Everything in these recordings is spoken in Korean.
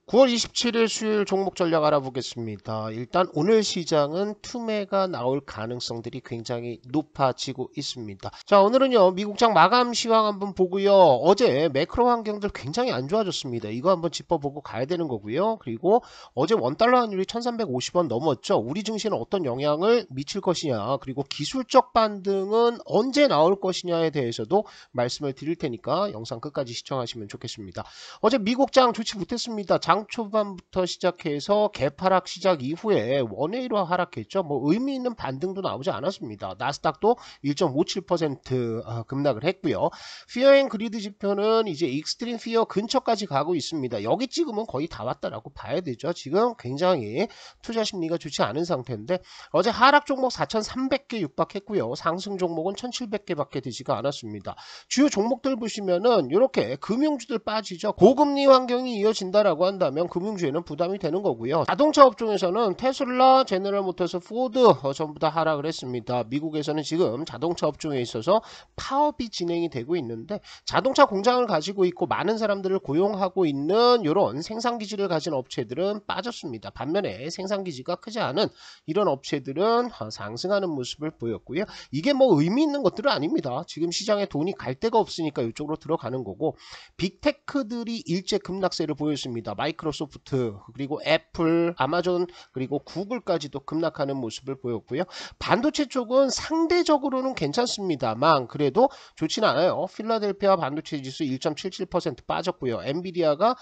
9월 27일 수요일 종목 전략 알아보겠습니다. 일단 오늘 시장은 투매가 나올 가능성들이 굉장히 높아지고 있습니다. 자, 오늘은요 미국장 마감 시황 한번 보고요. 어제 매크로 환경들 굉장히 안 좋아졌습니다. 이거 한번 짚어보고 가야 되는 거고요. 그리고 어제 원달러 환율이 1350원 넘었죠. 우리 증시는 어떤 영향을 미칠 것이냐, 그리고 기술적 반등은 언제 나올 것이냐에 대해서도 말씀을 드릴 테니까 영상 끝까지 시청하시면 좋겠습니다. 어제 미국장 좋지 못했습니다. 장 초반부터 시작해서 개파락 시작 이후에 원웨이로 하락했죠. 뭐 의미 있는 반등도 나오지 않았습니다. 나스닥도 1.57% 급락을 했고요. 피어 앤 그리드 지표는 이제 익스트림 피어 근처까지 가고 있습니다. 여기 찍으면 거의 다 왔다라고 봐야 되죠. 지금 굉장히 투자 심리가 좋지 않은 상태인데 어제 하락 종목 4,300개 육박했고요. 상승 종목은 1,700개밖에 되지가 않았습니다. 주요 종목들 보시면은 이렇게 금융주들 빠지죠. 고금리 환경이 이어진다라고 한다면 금융주에는 부담이 되는 거고요. 자동차 업종에서는 테슬라, 제너럴모터스, 포드 전부 다 하락을 했습니다. 미국에서는 지금 자동차 업종에 있어서 파업이 진행이 되고 있는데 자동차 공장을 가지고 있고 많은 사람들을 고용하고 있는 이런 생산기지를 가진 업체들은 빠졌습니다. 반면에 생산기지가 크지 않은 이런 업체들은 상승하는 모습을 보였고요. 이게 뭐 의미 있는 것들은 아닙니다. 지금 시장에 돈이 갈 데가 없으니까 이쪽으로 들어가는 거고, 빅테크들이 일제 급락세를 보였습니다. 마이크로소프트, 그리고 애플, 아마존, 그리고 구글까지도 급락하는 모습을 보였고요. 반도체 쪽은 상대적으로는 괜찮습니다만 그래도 좋지는 않아요. 필라델피아 반도체 지수 1.77% 빠졌고요. 엔비디아가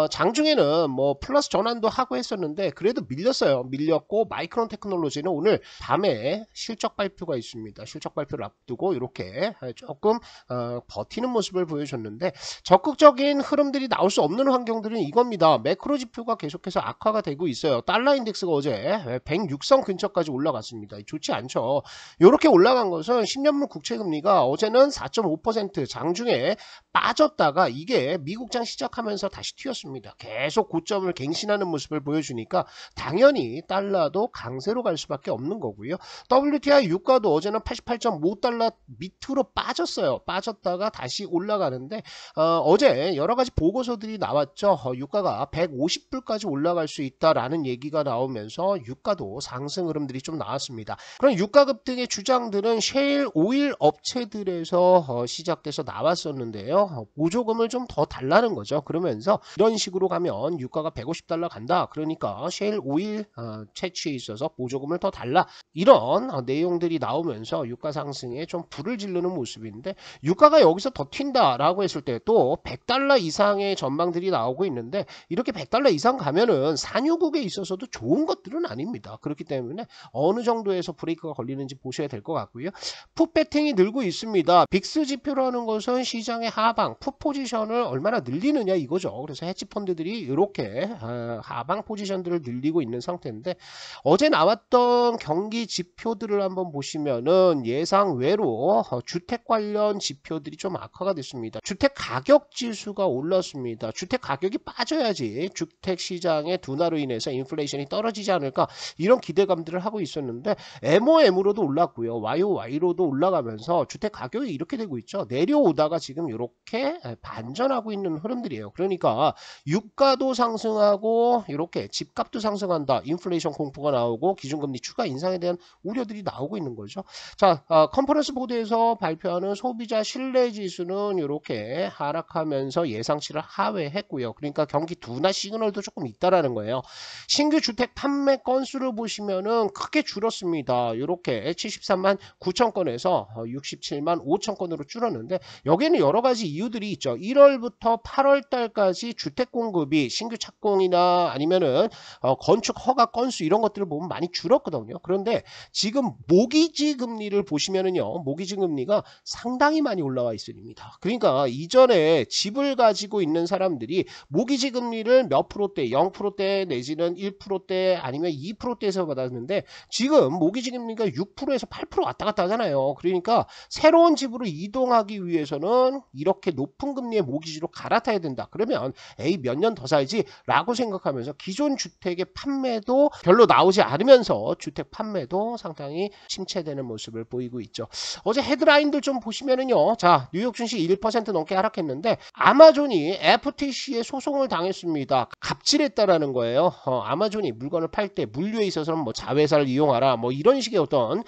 장중에는 뭐 플러스 전환도 하고 했었는데 그래도 밀렸어요. 밀렸고, 마이크론 테크놀로지는 오늘 밤에 실적 발표가 있습니다. 실적 발표를 앞두고 이렇게 조금 버티는 모습을 보여줬는데 적극적인 흐름들이 나올 수 없는 환경들은 이겁니다. 매크로 지표가 계속해서 악화가 되고 있어요. 달러 인덱스가 어제 106선 근처까지 올라갔습니다. 좋지 않죠. 이렇게 올라간 것은 10년물 국채금리가 어제는 4.5% 장중에 빠졌다가 이게 미국장 시작하면서 다시 튀었습니다. 계속 고점을 갱신하는 모습을 보여주니까 당연히 달러도 강세로 갈 수밖에 없는 거고요. WTI 유가도 어제는 88.5달러 밑으로 빠졌어요. 빠졌다가 다시 올라가는데 어제 여러 가지 보고서들이 나왔죠. 유가가 150불까지 올라갈 수 있다라는 얘기가 나오면서 유가도 상승 흐름들이 좀 나왔습니다. 그럼 유가 급등의 주장들은 셰일 오일 업체들에서 시작돼서 나왔었는데요. 보조금을 좀 더 달라는 거죠. 그러면서 이런 식으로 가면 유가가 150달러 간다. 그러니까 셰일 오일 채취에 있어서 보조금을 더 달라. 이런 내용들이 나오면서 유가 상승에 좀 불을 지르는 모습인데, 유가가 여기서 더 튄다라고 했을 때 또 100달러 이상의 전망들이 나오고 있는데 이렇게 100달러 이상 가면은 산유국에 있어서도 좋은 것들은 아닙니다. 그렇기 때문에 어느 정도에서 브레이크가 걸리는지 보셔야 될 것 같고요. 풋 배팅이 늘고 있습니다. 빅스 지표라는 것은 시장의 하방, 풋 포지션을 얼마나 늘리느냐 이거죠. 그래서 헤지펀드들이 이렇게 하방 포지션들을 늘리고 있는 상태인데 어제 나왔던 경기 지표들을 한번 보시면은 예상 외로 주택 관련 지표들이 좀 악화가 됐습니다. 주택 가격 지수가 올랐습니다. 주택 가격이 빠져야지 주택 시장의 둔화로 인해서 인플레이션이 떨어지지 않을까, 이런 기대감들을 하고 있었는데 MOM으로도 올랐고요. YOY로도 올라가면서 주택 가격이 이렇게 되고 있죠. 내려오다가 지금 이렇게 반전하고 있는 흐름들이에요. 그러니까 유가도 상승하고 이렇게 집값도 상승한다. 인플레이션 공포가 나오고 기준금리 추가 인상에 대한 우려들이 나오고 있는 거죠. 자, 컨퍼런스 보드에서 발표하는 소비자 신뢰지수는 이렇게 하락하면서 예상치를 하회했고요. 그러니까 경기 둔화 시그널도 조금 있다라는 거예요. 신규 주택 판매 건수를 보시면은 크게 줄었습니다. 이렇게 73만 9천 건에서 67만 5천 건으로 줄었는데 여기에는 여러 가지 이유들이 있죠. 1월부터 8월 달까지 주택 공급이 신규 착공이나 아니면은 건축 허가 건수 이런 것들을 보면 많이 줄었거든요. 그런데 지금 모기지 금리를 보시면은요, 모기지 금리가 상당히 많이 올라와 있습니다. 그러니까 이전에 집을 가지고 있는 사람들이 모기지 금리를 몇 프로대, 0%대 내지는 1%대 아니면 2%대에서 받았는데 지금 모기지 금리가 6%에서 8% 왔다 갔다 하잖아요. 그러니까 새로운 집으로 이동하기 위해서는 이렇게 높은 금리의 모기지로 갈아타야 된다. 그러면 에이 몇 년 더 살지 라고 생각하면서 기존 주택의 판매도 별로 나오지 않으면서 주택 판매도 상당히 침체되는 모습을 보이고 있죠. 어제 헤드라인들 좀 보시면은요. 자, 뉴욕 증시 1% 넘게 하락했는데 아마존이 FTC에 소송을 당했습니다. 있습니다. 갑질했다라는 거예요. 아마존이 물건을 팔 때 물류에 있어서는 뭐 자회사를 이용하라 뭐 이런 식의 어떤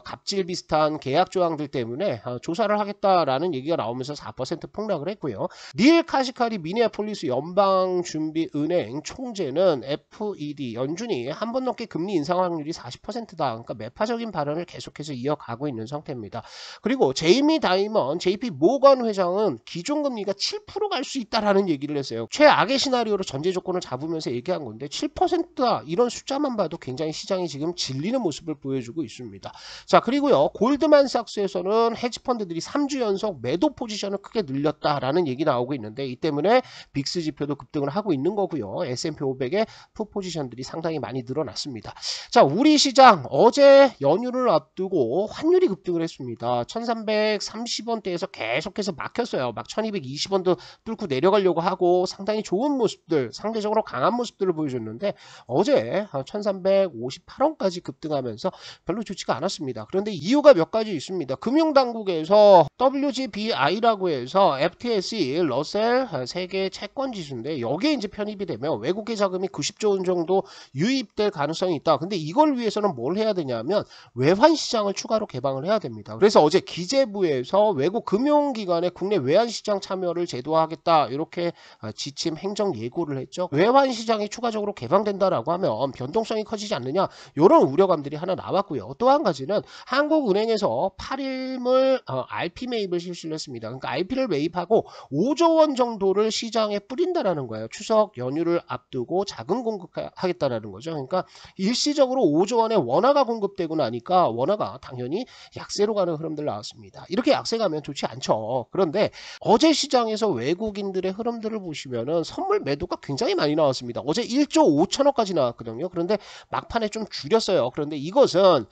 갑질 비슷한 계약 조항들 때문에 조사를 하겠다라는 얘기가 나오면서 4% 폭락을 했고요. 닐 카시카리 미네아폴리스 연방준비은행 총재는 FED 연준이 한 번 넘게 금리 인상 확률이 40%다. 그러니까 매파적인 발언을 계속해서 이어가고 있는 상태입니다. 그리고 제이미 다이먼 JP 모건 회장은 기존 금리가 7% 갈 수 있다라는 얘기를 했어요. 최악의 시나리오로 전제 조건을 잡으면서 얘기한 건데 7%다 이런 숫자만 봐도 굉장히 시장이 지금 질리는 모습을 보여주고 있습니다. 자, 그리고요 골드만삭스에서는 헤지펀드들이 3주 연속 매도 포지션을 크게 늘렸다라는 얘기 나오고 있는데 이 때문에 빅스 지표도 급등을 하고 있는 거고요. S&P 500의 푸 포지션들이 상당히 많이 늘어났습니다. 자, 우리 시장 어제 연휴를 앞두고 환율이 급등을 했습니다. 1330원대에서 계속해서 막혔어요. 막 1220원도 뚫고 내려가려고 하고 상당히 좋은 모습들, 상대적으로 강한 모습들을 보여줬는데 어제 1358원까지 급등하면서 별로 좋지가 않았습니다. 그런데 이유가 몇 가지 있습니다. 금융당국에서 WGBI라고 해서 FTSE 러셀 세계 채권 지수인데 여기에 이제 편입이 되면 외국계 자금이 90조 원 정도 유입될 가능성이 있다. 근데 이걸 위해서는 뭘 해야 되냐면 외환 시장을 추가로 개방을 해야 됩니다. 그래서 어제 기재부에서 외국 금융기관의 국내 외환 시장 참여를 제도화하겠다 이렇게 지침 행정 예고를 했죠. 외환 시장이 추가적으로 개방된다라고 하면 변동성이 커지지 않느냐 이런 우려감들이 하나 나왔고요. 또 한 가지는 한국은행에서 8일물 RP 매입을 실시를 했습니다. 그러니까 RP를 매입하고 5조 원 정도를 시장에 뿌린다라는 거예요. 추석 연휴를 앞두고 자금 공급하겠다라는 거죠. 그러니까 일시적으로 5조 원의 원화가 공급되고 나니까 원화가 당연히 약세로 가는 흐름들 나왔습니다. 이렇게 약세 가면 좋지 않죠. 그런데 어제 시장에서 외국인들의 흐름들을 보시면은 선물 매도가 굉장히 많이 나왔습니다. 어제 1조 5천억까지 나왔거든요. 그런데 막판에 좀 줄였어요. 그런데 이것은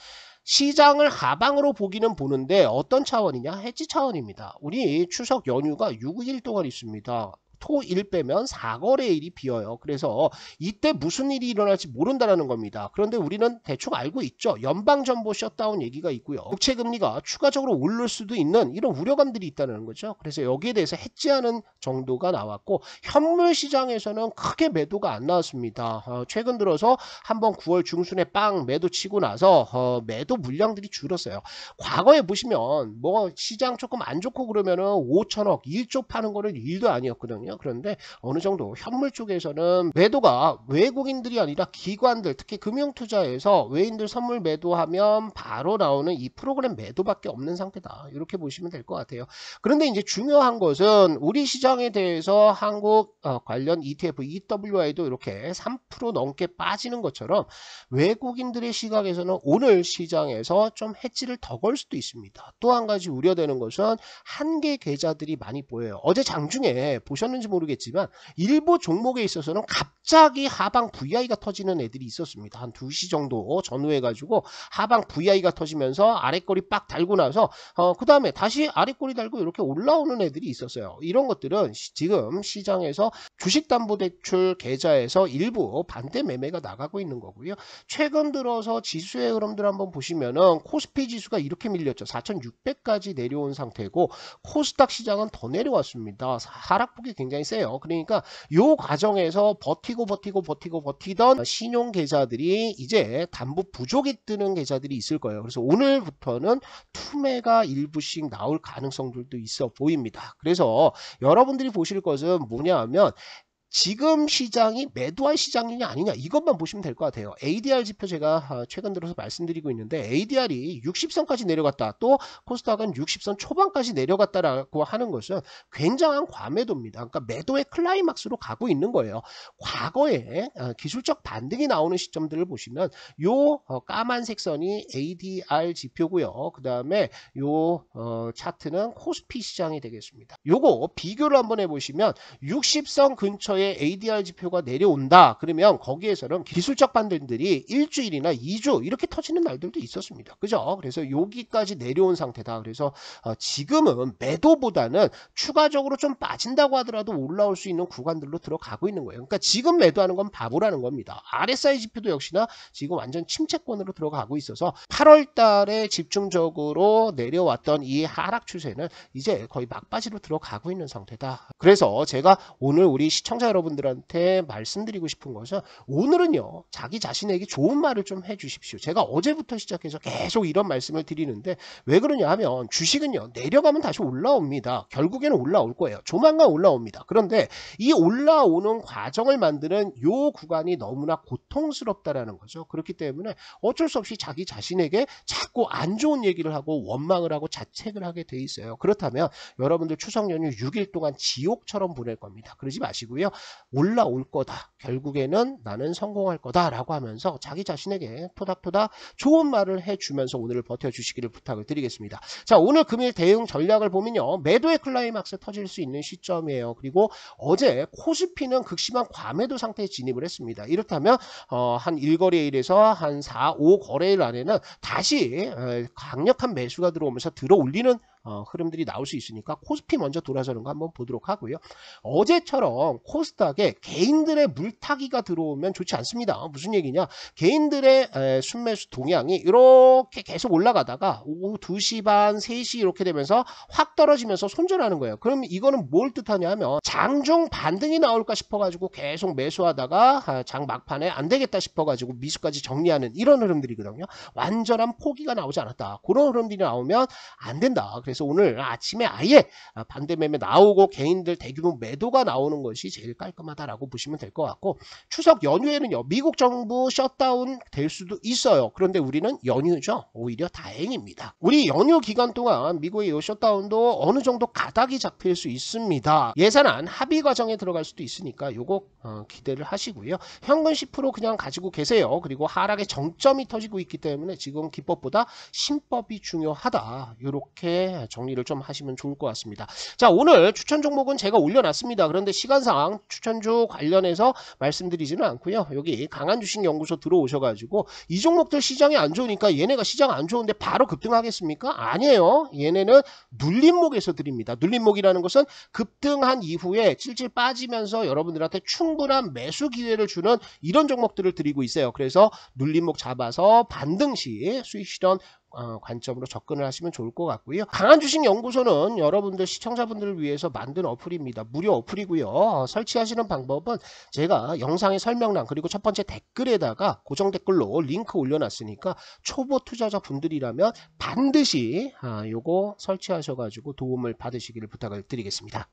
시장을 하방으로 보기는 보는데 어떤 차원이냐? 해지 차원입니다. 우리 추석 연휴가 6일 동안 있습니다. 토, 일 빼면 4거래일이 비어요. 그래서 이때 무슨 일이 일어날지 모른다는 겁니다. 그런데 우리는 대충 알고 있죠. 연방정부 셧다운 얘기가 있고요. 국채금리가 추가적으로 오를 수도 있는 이런 우려감들이 있다는 거죠. 그래서 여기에 대해서 해지하는 정도가 나왔고 현물 시장에서는 크게 매도가 안 나왔습니다. 최근 들어서 한번 9월 중순에 빵 매도 치고 나서 매도 물량들이 줄었어요. 과거에 보시면 뭐 시장 조금 안 좋고 그러면은 5천억, 1조 파는 거는 일도 아니었거든요. 그런데 어느 정도 현물 쪽에서는 매도가 외국인들이 아니라 기관들, 특히 금융투자에서 외인들 선물 매도하면 바로 나오는 이 프로그램 매도밖에 없는 상태다. 이렇게 보시면 될 것 같아요. 그런데 이제 중요한 것은 우리 시장에 대해서 한국 관련 ETF, EWI도 이렇게 3% 넘게 빠지는 것처럼 외국인들의 시각에서는 오늘 시장에서 좀 해지를 더 걸 수도 있습니다. 또 한 가지 우려되는 것은 한계 계좌들이 많이 보여요. 어제 장중에 보셨는지 모르겠지만 일부 종목에 있어서는 갑자기 하방 VI가 터지는 애들이 있었습니다. 한 2시 정도 전후해 가지고 하방 VI가 터지면서 아랫꼬리 빡 달고 나서 그 다음에 다시 아랫꼬리 달고 이렇게 올라오는 애들이 있었어요. 이런 것들은 지금 시장에서 주식담보대출 계좌에서 일부 반대 매매가 나가고 있는 거고요. 최근 들어서 지수의 흐름들 한번 보시면은 코스피 지수가 이렇게 밀렸죠. 4,600까지 내려온 상태고 코스닥 시장은 더 내려왔습니다. 하락폭이 굉장히 세요. 그러니까 요 과정에서 버티던 신용 계좌들이 이제 담보 부족이 뜨는 계좌들이 있을 거예요. 그래서 오늘부터는 투매가 일부씩 나올 가능성들도 있어 보입니다. 그래서 여러분들이 보실 것은 뭐냐 하면 지금 시장이 매도할 시장이냐 아니냐 이것만 보시면 될 것 같아요. ADR 지표 제가 최근 들어서 말씀드리고 있는데 ADR이 60선까지 내려갔다. 또 코스닥은 60선 초반까지 내려갔다라고 하는 것은 굉장한 과매도입니다. 그러니까 매도의 클라이막스로 가고 있는 거예요. 과거에 기술적 반등이 나오는 시점들을 보시면 요 까만색 선이 ADR 지표고요. 그 다음에 요 차트는 코스피 시장이 되겠습니다. 요거 비교를 한번 해보시면 60선 근처에 ADR 지표가 내려온다. 그러면 거기에서는 기술적 반등들이 일주일이나 2주 이렇게 터지는 날들도 있었습니다. 그죠? 그래서 여기까지 내려온 상태다. 그래서 지금은 매도보다는 추가적으로 좀 빠진다고 하더라도 올라올 수 있는 구간들로 들어가고 있는 거예요. 그러니까 지금 매도하는 건 바보라는 겁니다. RSI 지표도 역시나 지금 완전 침체권으로 들어가고 있어서 8월 달에 집중적으로 내려왔던 이 하락 추세는 이제 거의 막바지로 들어가고 있는 상태다. 그래서 제가 오늘 우리 시청자 여러분들한테 말씀드리고 싶은 것은 오늘은요 자기 자신에게 좋은 말을 좀 해주십시오. 제가 어제부터 시작해서 계속 이런 말씀을 드리는데 왜 그러냐 하면 주식은요 내려가면 다시 올라옵니다. 결국에는 올라올 거예요. 조만간 올라옵니다. 그런데 이 올라오는 과정을 만드는 요 구간이 너무나 고통스럽다라는 거죠. 그렇기 때문에 어쩔 수 없이 자기 자신에게 자꾸 안 좋은 얘기를 하고 원망을 하고 자책을 하게 돼 있어요. 그렇다면 여러분들 추석 연휴 6일 동안 지옥처럼 보낼 겁니다. 그러지 마시고요. 올라올 거다. 결국에는 나는 성공할 거다 라고 하면서 자기 자신에게 토닥토닥 좋은 말을 해주면서 오늘을 버텨주시기를 부탁을 드리겠습니다. 자, 오늘 금일 대응 전략을 보면요. 매도의 클라이막스 터질 수 있는 시점이에요. 그리고 어제 코스피는 극심한 과매도 상태에 진입을 했습니다. 이렇다면 한 1거래일에서 한 4, 5거래일 안에는 다시 강력한 매수가 들어오면서 들어 올리는 흐름들이 나올 수 있으니까 코스피 먼저 돌아서는 거 한번 보도록 하고요. 어제처럼 코스닥에 개인들의 물타기가 들어오면 좋지 않습니다. 무슨 얘기냐? 개인들의 순매수 동향이 이렇게 계속 올라가다가 오후 2시 반, 3시 이렇게 되면서 확 떨어지면서 손절하는 거예요. 그럼 이거는 뭘 뜻하냐 하면 장중 반등이 나올까 싶어가지고 계속 매수하다가 장 막판에 안 되겠다 싶어가지고 미수까지 정리하는 이런 흐름들이거든요. 완전한 포기가 나오지 않았다. 그런 흐름들이 나오면 안 된다. 그래서 오늘 아침에 아예 반대 매매 나오고 개인들 대규모 매도가 나오는 것이 제일 깔끔하다라고 보시면 될 것 같고 추석 연휴에는요 미국 정부 셧다운 될 수도 있어요. 그런데 우리는 연휴죠. 오히려 다행입니다. 우리 연휴 기간 동안 미국의 이 셧다운도 어느 정도 가닥이 잡힐 수 있습니다. 예산안 합의 과정에 들어갈 수도 있으니까 요거 기대를 하시고요. 현금 10% 그냥 가지고 계세요. 그리고 하락의 정점이 터지고 있기 때문에 지금 기법보다 신법이 중요하다. 이렇게 정리를 좀 하시면 좋을 것 같습니다. 자, 오늘 추천 종목은 제가 올려놨습니다. 그런데 시간상 추천주 관련해서 말씀드리지는 않고요. 여기 강한주식연구소 들어오셔가지고 이 종목들 시장이 안 좋으니까 얘네가 시장 안 좋은데 바로 급등하겠습니까? 아니에요. 얘네는 눌림목에서 드립니다. 눌림목이라는 것은 급등한 이후에 찔찔 빠지면서 여러분들한테 충분한 매수 기회를 주는 이런 종목들을 드리고 있어요. 그래서 눌림목 잡아서 반등 시 수익 실현 관점으로 접근을 하시면 좋을 것 같고요. 강한주식연구소는 여러분들 시청자분들을 위해서 만든 어플입니다. 무료 어플이고요. 설치하시는 방법은 제가 영상의 설명란 그리고 첫 번째 댓글에다가 고정 댓글로 링크 올려놨으니까 초보 투자자 분들이라면 반드시 요거 설치하셔가지고 도움을 받으시기를 부탁을 드리겠습니다.